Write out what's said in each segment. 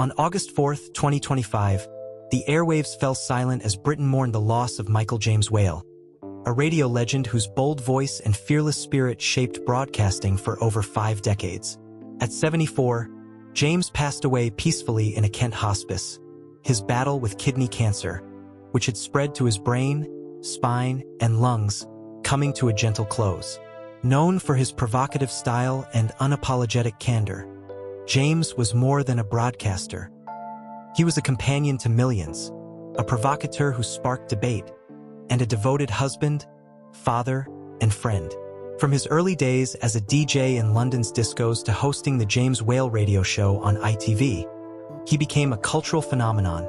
On August 4, 2025, the airwaves fell silent as Britain mourned the loss of Michael James Whale, a radio legend whose bold voice and fearless spirit shaped broadcasting for over 5 decades. At 74, James passed away peacefully in a Kent hospice, his battle with kidney cancer, which had spread to his brain, spine, and lungs, coming to a gentle close. Known for his provocative style and unapologetic candor, James was more than a broadcaster. He was a companion to millions, a provocateur who sparked debate, and a devoted husband, father, and friend. From his early days as a DJ in London's discos to hosting the James Whale radio show on ITV, he became a cultural phenomenon,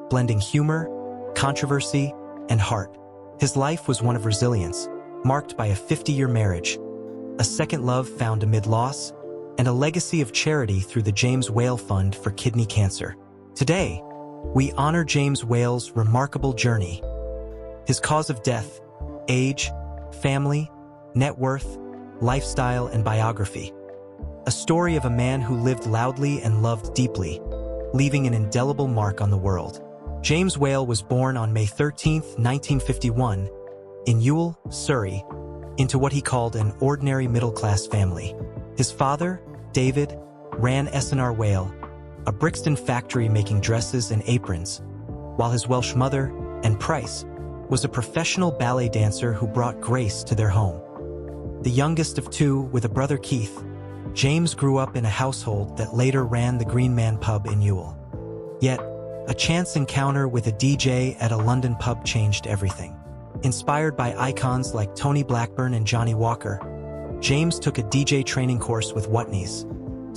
blending humor, controversy, and heart. His life was one of resilience, marked by a 50-year marriage, a second love found amid loss, and a legacy of charity through the James Whale Fund for Kidney Cancer. Today, we honor James Whale's remarkable journey, his cause of death, age, family, net worth, lifestyle, and biography. A story of a man who lived loudly and loved deeply, leaving an indelible mark on the world. James Whale was born on May 13, 1951, in Ewell, Surrey, into what he called an ordinary middle-class family. His father, David, ran S&R Whale, a Brixton factory making dresses and aprons, while his Welsh mother, Anne Price, was a professional ballet dancer who brought grace to their home. The youngest of 2 with a brother Keith, James grew up in a household that later ran the Green Man pub in Ewell. Yet, a chance encounter with a DJ at a London pub changed everything. Inspired by icons like Tony Blackburn and Johnny Walker, James took a DJ training course with Watneys,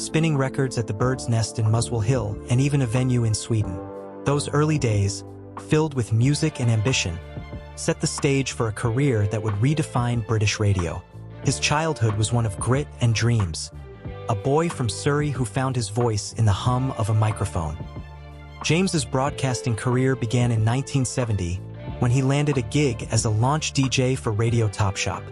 spinning records at the Bird's Nest in Muswell Hill and even a venue in Sweden. Those early days, filled with music and ambition, set the stage for a career that would redefine British radio. His childhood was one of grit and dreams, a boy from Surrey who found his voice in the hum of a microphone. James's broadcasting career began in 1970 when he landed a gig as a launch DJ for Radio Top Shop,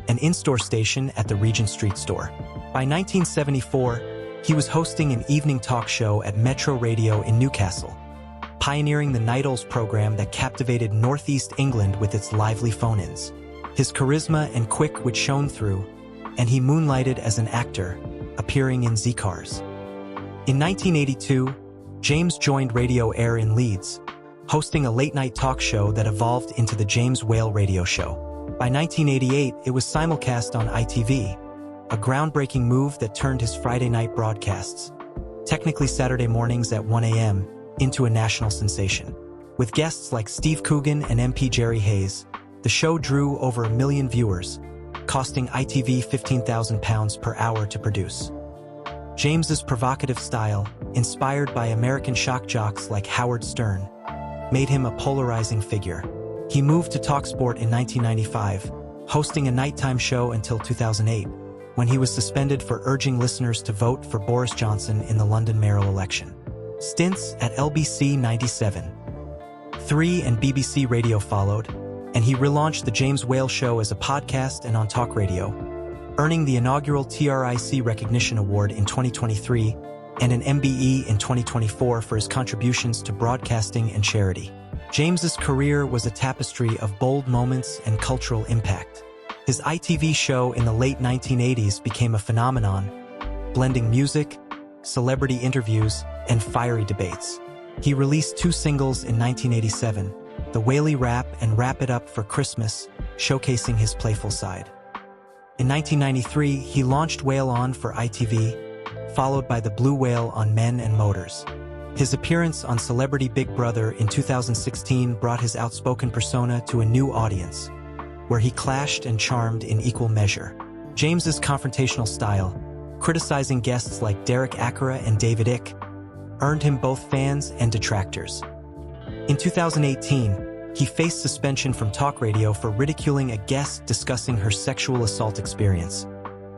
an in-store station at the Regent Street store. By 1974, he was hosting an evening talk show at Metro Radio in Newcastle, pioneering the Night Owls program that captivated Northeast England with its lively phone-ins. His charisma and quick wit shone through, and he moonlighted as an actor, appearing in Z-Cars. In 1982, James joined Radio Air in Leeds, hosting a late-night talk show that evolved into the James Whale radio show. By 1988, it was simulcast on ITV, a groundbreaking move that turned his Friday night broadcasts, technically Saturday mornings at 1 a.m., into a national sensation. With guests like Steve Coogan and MP Jerry Hayes, the show drew over 1 million viewers, costing ITV £15,000 per hour to produce. James's provocative style, inspired by American shock jocks like Howard Stern, made him a polarizing figure. He moved to TalkSport in 1995, hosting a nighttime show until 2008, when he was suspended for urging listeners to vote for Boris Johnson in the London mayoral election. Stints at LBC 97, 3 and BBC Radio followed, and he relaunched The James Whale Show as a podcast and on talk radio, earning the inaugural TRIC Recognition Award in 2023 and an MBE in 2024 for his contributions to broadcasting and charity. James's career was a tapestry of bold moments and cultural impact. His ITV show in the late 1980s became a phenomenon, blending music, celebrity interviews, and fiery debates. He released 2 singles in 1987, The Whaley Rap and Wrap It Up for Christmas, showcasing his playful side. In 1993, he launched Whale On for ITV, followed by The Blue Whale on Men and Motors. His appearance on Celebrity Big Brother in 2016 brought his outspoken persona to a new audience, where he clashed and charmed in equal measure. James's confrontational style, criticizing guests like Derek Ackera and David Icke, earned him both fans and detractors. In 2018, he faced suspension from talk radio for ridiculing a guest discussing her sexual assault experience,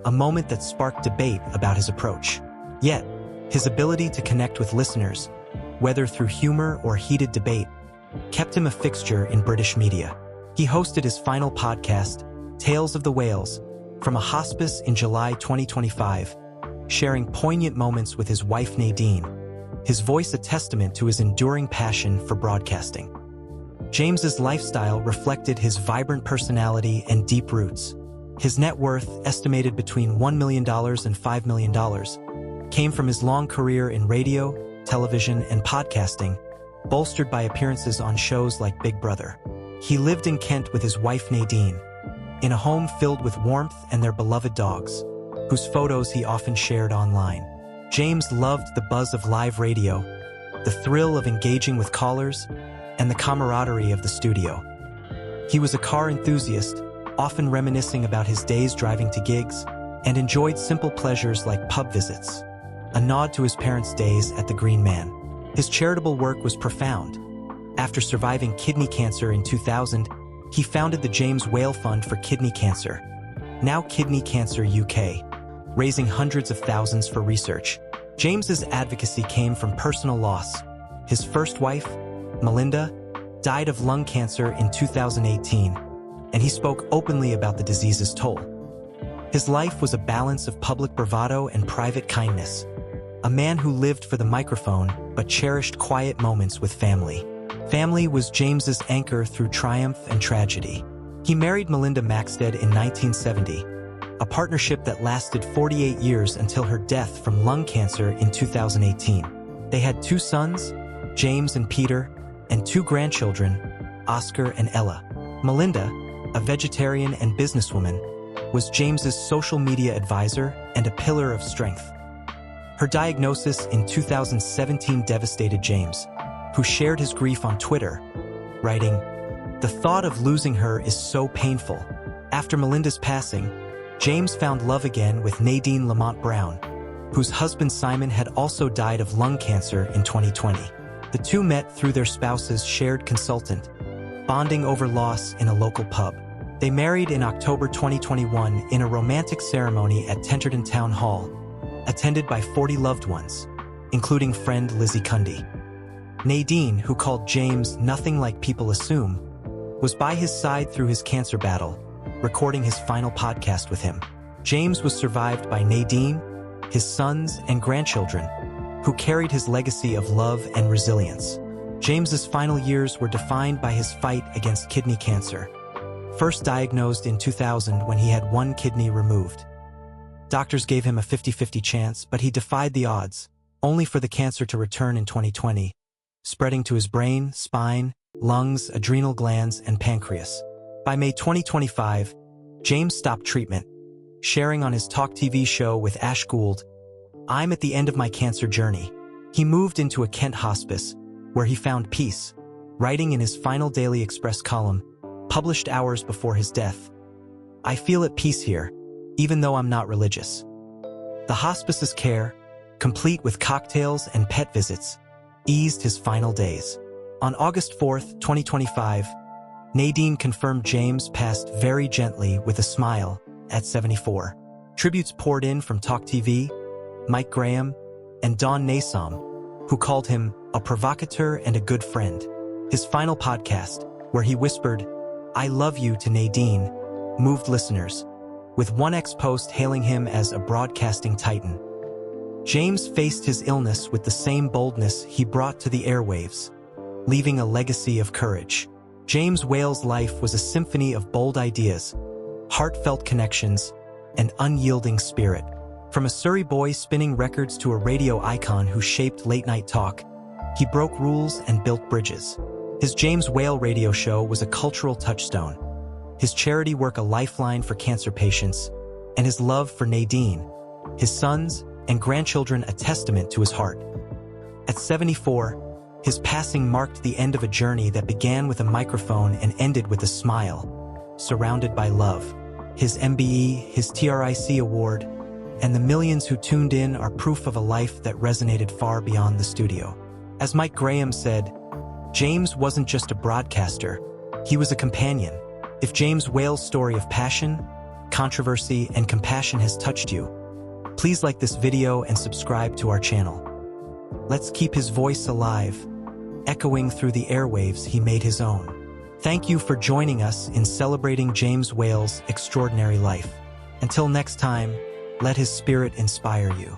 a moment that sparked debate about his approach. Yet, his ability to connect with listeners, whether through humor or heated debate, kept him a fixture in British media. He hosted his final podcast, Tales of the Whales, from a hospice in July 2025, sharing poignant moments with his wife Nadine, his voice a testament to his enduring passion for broadcasting. James's lifestyle reflected his vibrant personality and deep roots. His net worth, estimated between $1 million and $5 million, came from his long career in radio, television, and podcasting, bolstered by appearances on shows like Big Brother. He lived in Kent with his wife Nadine, in a home filled with warmth and their beloved dogs, whose photos he often shared online. James loved the buzz of live radio, the thrill of engaging with callers, and the camaraderie of the studio. He was a car enthusiast, often reminiscing about his days driving to gigs, and enjoyed simple pleasures like pub visits, a nod to his parents' days at the Green Man. His charitable work was profound. After surviving kidney cancer in 2000, he founded the James Whale Fund for Kidney Cancer, now Kidney Cancer UK, raising hundreds of thousands for research. James's advocacy came from personal loss. His first wife, Melinda, died of lung cancer in 2018, and he spoke openly about the disease's toll. His life was a balance of public bravado and private kindness, a man who lived for the microphone but cherished quiet moments with family. Family was James's anchor through triumph and tragedy. He married Melinda Maxted in 1970, a partnership that lasted 48 years until her death from lung cancer in 2018. They had 2 sons, James and Peter, and 2 grandchildren, Oscar and Ella. Melinda, a vegetarian and businesswoman, was James's social media advisor and a pillar of strength. Her diagnosis in 2017 devastated James, who shared his grief on Twitter, writing, "The thought of losing her is so painful." After Melinda's passing, James found love again with Nadine Lamont Brown, whose husband Simon had also died of lung cancer in 2020. The two met through their spouses' shared consultant, bonding over loss in a local pub. They married in October 2021 in a romantic ceremony at Tenterden Town Hall, attended by 40 loved ones, including friend Lizzie Cundy. Nadine, who called James nothing like people assume, was by his side through his cancer battle, recording his final podcast with him. James was survived by Nadine, his sons and grandchildren, who carried his legacy of love and resilience. James's final years were defined by his fight against kidney cancer, first diagnosed in 2000 when he had one kidney removed. Doctors gave him a 50-50 chance, but he defied the odds, only for the cancer to return in 2020, spreading to his brain, spine, lungs, adrenal glands, and pancreas. By May 2025, James stopped treatment, sharing on his Talk TV show with Ash Gould, "I'm at the end of my cancer journey." He moved into a Kent hospice, where he found peace, writing in his final Daily Express column, published hours before his death, "I feel at peace here, even though I'm not religious." The hospice's care, complete with cocktails and pet visits, eased his final days. On August 4th, 2025, Nadine confirmed James passed very gently with a smile at 74. Tributes poured in from Talk TV, Mike Graham, and Don Nasom, who called him a provocateur and a good friend. His final podcast, where he whispered, "I love you" to Nadine, moved listeners, with one ex-post hailing him as a broadcasting titan. James faced his illness with the same boldness he brought to the airwaves, leaving a legacy of courage. James Whale's life was a symphony of bold ideas, heartfelt connections, and unyielding spirit. From a Surrey boy spinning records to a radio icon who shaped late-night talk, he broke rules and built bridges. His James Whale radio show was a cultural touchstone, his charity work a lifeline for cancer patients, and his love for Nadine, his sons, and grandchildren a testament to his heart. At 74, his passing marked the end of a journey that began with a microphone and ended with a smile, surrounded by love. His MBE, his TRIC award, and the millions who tuned in are proof of a life that resonated far beyond the studio. As Mike Graham said, James wasn't just a broadcaster, he was a companion. If James Whale's story of passion, controversy, and compassion has touched you, please like this video and subscribe to our channel. Let's keep his voice alive, echoing through the airwaves he made his own. Thank you for joining us in celebrating James Whale's extraordinary life. Until next time, let his spirit inspire you.